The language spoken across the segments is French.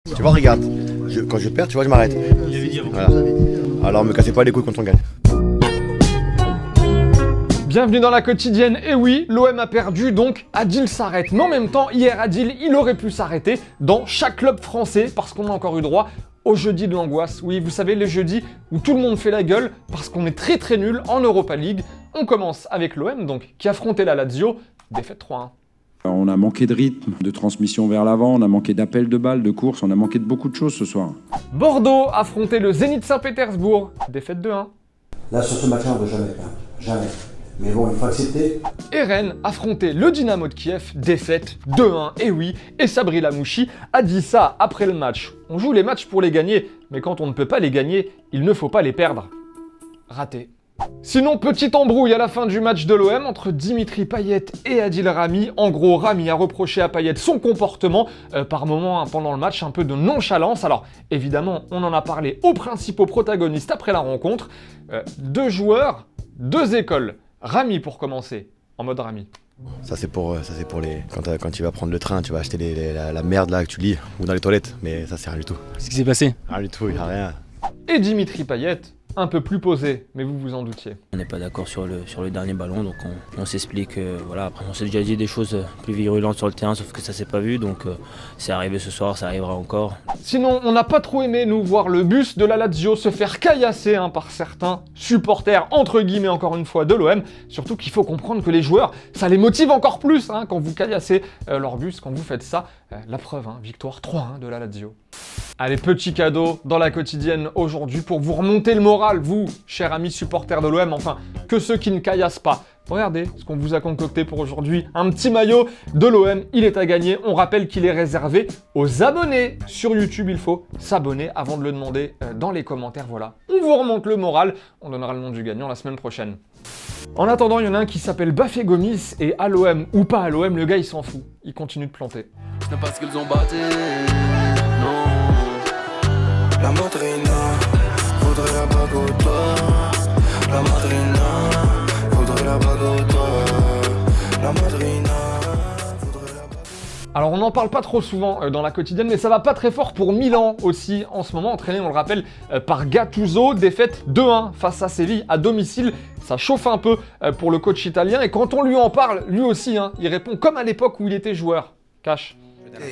Tu vois, regarde, quand je perds, tu vois, je m'arrête. Il avait dit avant. Voilà. Alors, me cassez pas les couilles quand on gagne. Bienvenue dans la quotidienne, et oui, l'OM a perdu, donc Adil s'arrête. Mais en même temps, hier Adil, il aurait pu s'arrêter dans chaque club français, parce qu'on a encore eu droit au jeudi de l'angoisse. Oui, vous savez, les jeudis où tout le monde fait la gueule, parce qu'on est très nul en Europa League. On commence avec l'OM, donc, qui affrontait la Lazio, défaite 3-1. On a manqué de rythme, de transmission vers l'avant, on a manqué d'appel de balles, de course, on a manqué de beaucoup de choses ce soir. Bordeaux affrontait le Zénith Saint-Pétersbourg, défaite 2-1. Là, sur ce match-là, on ne veut jamais perdre. Jamais. Mais bon, il faut accepter. Et Rennes affrontait le Dynamo de Kiev, défaite 2-1. Et oui, et Sabri Lamouchi a dit ça après le match. On joue les matchs pour les gagner, mais quand on ne peut pas les gagner, il ne faut pas les perdre. Raté. Sinon, petite embrouille à la fin du match de l'OM entre Dimitri Payet et Adil Rami. En gros, Rami a reproché à Payet son comportement, par moments pendant le match, un peu de nonchalance. Alors, évidemment, on en a parlé aux principaux protagonistes après la rencontre. Deux joueurs, deux écoles. Rami pour commencer, en mode Rami. Ça c'est pour les. Quand tu vas prendre le train, tu vas acheter la merde là que tu lis, ou dans les toilettes, mais ça c'est rien du tout. Qu'est-ce qui s'est passé? Rien du tout, il y a rien. Et Dimitri Payet, un peu plus posé, mais vous vous en doutiez. On n'est pas d'accord sur le dernier ballon, donc on s'explique. Voilà. Après, on s'est déjà dit des choses plus virulentes sur le terrain, sauf que ça s'est pas vu, donc c'est arrivé ce soir, ça arrivera encore. Sinon, on n'a pas trop aimé nous voir le bus de la Lazio se faire caillasser par certains supporters, entre guillemets encore une fois, de l'OM. Surtout qu'il faut comprendre que les joueurs, ça les motive encore plus quand vous caillassez leur bus, quand vous faites ça. La preuve, victoire 3-1 de la Lazio. Allez, petit cadeau dans la quotidienne aujourd'hui pour vous remonter le moral, vous, chers amis supporters de l'OM, enfin, que ceux qui ne caillassent pas. Regardez ce qu'on vous a concocté pour aujourd'hui. Un petit maillot de l'OM, il est à gagner. On rappelle qu'il est réservé aux abonnés. Sur YouTube, il faut s'abonner avant de le demander dans les commentaires. Voilà, on vous remonte le moral. On donnera le nom du gagnant la semaine prochaine. En attendant, il y en a un qui s'appelle Bafé Gomis et à l'OM ou pas à l'OM, le gars il s'en fout. Il continue de planter. Ce n'est pas ce qu'ils ont battu, non. La madrina, faudrait la bague au doigt. La madrina, faudrait la bague au doigt. La madrina, faudrait la bague. Alors on n'en parle pas trop souvent dans la quotidienne, mais ça va pas très fort pour Milan aussi en ce moment, entraîné, on le rappelle, par Gattuso, défaite 2-1 face à Séville à domicile. Ça chauffe un peu pour le coach italien, et quand on lui en parle, lui aussi, il répond comme à l'époque où il était joueur. Cash.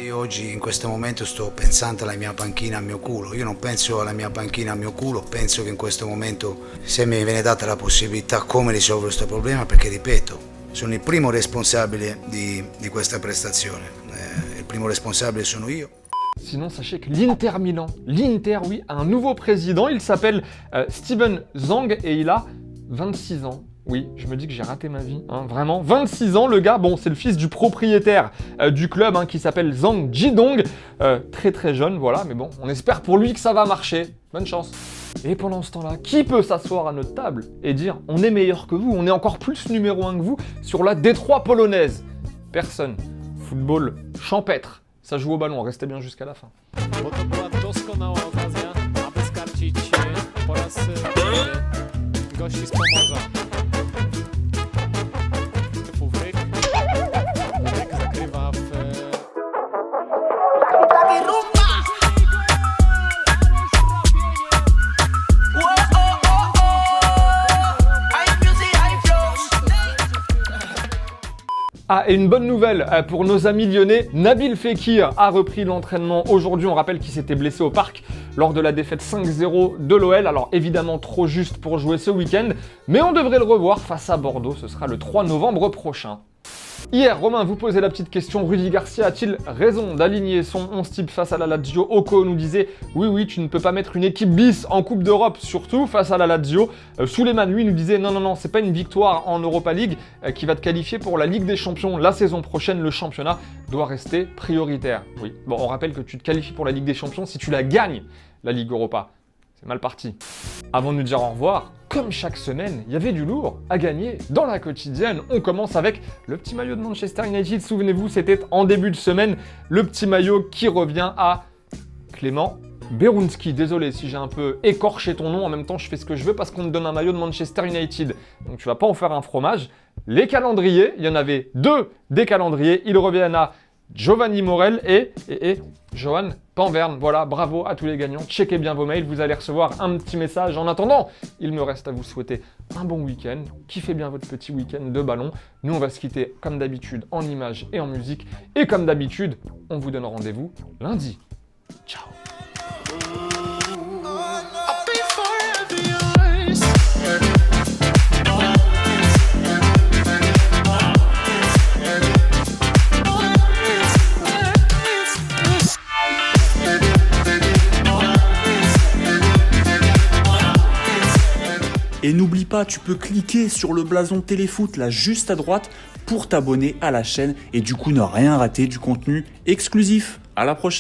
Io oggi in questo momento sto pensando alla mia panchina al mio culo, io non penso alla mia panchina al mio culo, penso che in questo momento se mi viene data la possibilità come risolvere questo problema, perché ripeto, sono il primo responsabile di questa prestazione, il primo responsabile sono io. Sinon, sachez que l'Inter Milan, oui, a un nouveau président, il s'appelle Steven Zhang et il a 26 ans. Oui, je me dis que j'ai raté ma vie, vraiment. 26 ans, le gars, bon, c'est le fils du propriétaire du club qui s'appelle Zhang Jidong. Très jeune, voilà, mais bon, on espère pour lui que ça va marcher. Bonne chance. Et pendant ce temps-là, qui peut s'asseoir à notre table et dire « on est meilleur que vous, on est encore plus numéro 1 que vous sur la Détroit polonaise » Personne. Football champêtre. Ça joue au ballon, restez bien jusqu'à la fin. Bo to była doskonała okazja, aby skarcić po raz kolejny gości z Pomorza. Typu Wryk. Wryk zakrywa w... Ah, et une bonne nouvelle pour nos amis lyonnais, Nabil Fekir a repris l'entraînement aujourd'hui. On rappelle qu'il s'était blessé au parc lors de la défaite 5-0 de l'OL. Alors évidemment trop juste pour jouer ce week-end, mais on devrait le revoir face à Bordeaux. Ce sera le 3 novembre prochain. Hier, Romain vous posait la petite question, Rudy Garcia a-t-il raison d'aligner son 11 type face à la Lazio? Oko nous disait oui, tu ne peux pas mettre une équipe bis en Coupe d'Europe, surtout face à la Lazio. Souleymane, lui, nous disait non, c'est pas une victoire en Europa League qui va te qualifier pour la Ligue des Champions. La saison prochaine, le championnat doit rester prioritaire. Oui, bon, on rappelle que tu te qualifies pour la Ligue des Champions si tu la gagnes, la Ligue Europa. C'est mal parti. Avant de nous dire au revoir, comme chaque semaine, il y avait du lourd à gagner dans la quotidienne. On commence avec le petit maillot de Manchester United. Souvenez-vous, c'était en début de semaine, le petit maillot qui revient à Clément Berunski. Désolé si j'ai un peu écorché ton nom, en même temps je fais ce que je veux parce qu'on me donne un maillot de Manchester United. Donc tu vas pas en faire un fromage. Les calendriers, il y en avait deux des calendriers, ils reviennent à Giovanni Morel et Johan Panverne. Voilà, bravo à tous les gagnants. Checkez bien vos mails, vous allez recevoir un petit message. En attendant, il me reste à vous souhaiter un bon week-end. Kiffez bien votre petit week-end de ballon. Nous, on va se quitter comme d'habitude en images et en musique. Et comme d'habitude, on vous donne rendez-vous lundi. Ciao. Et n'oublie pas, tu peux cliquer sur le blason Téléfoot là juste à droite pour t'abonner à la chaîne et du coup ne rien rater du contenu exclusif. À la prochaine.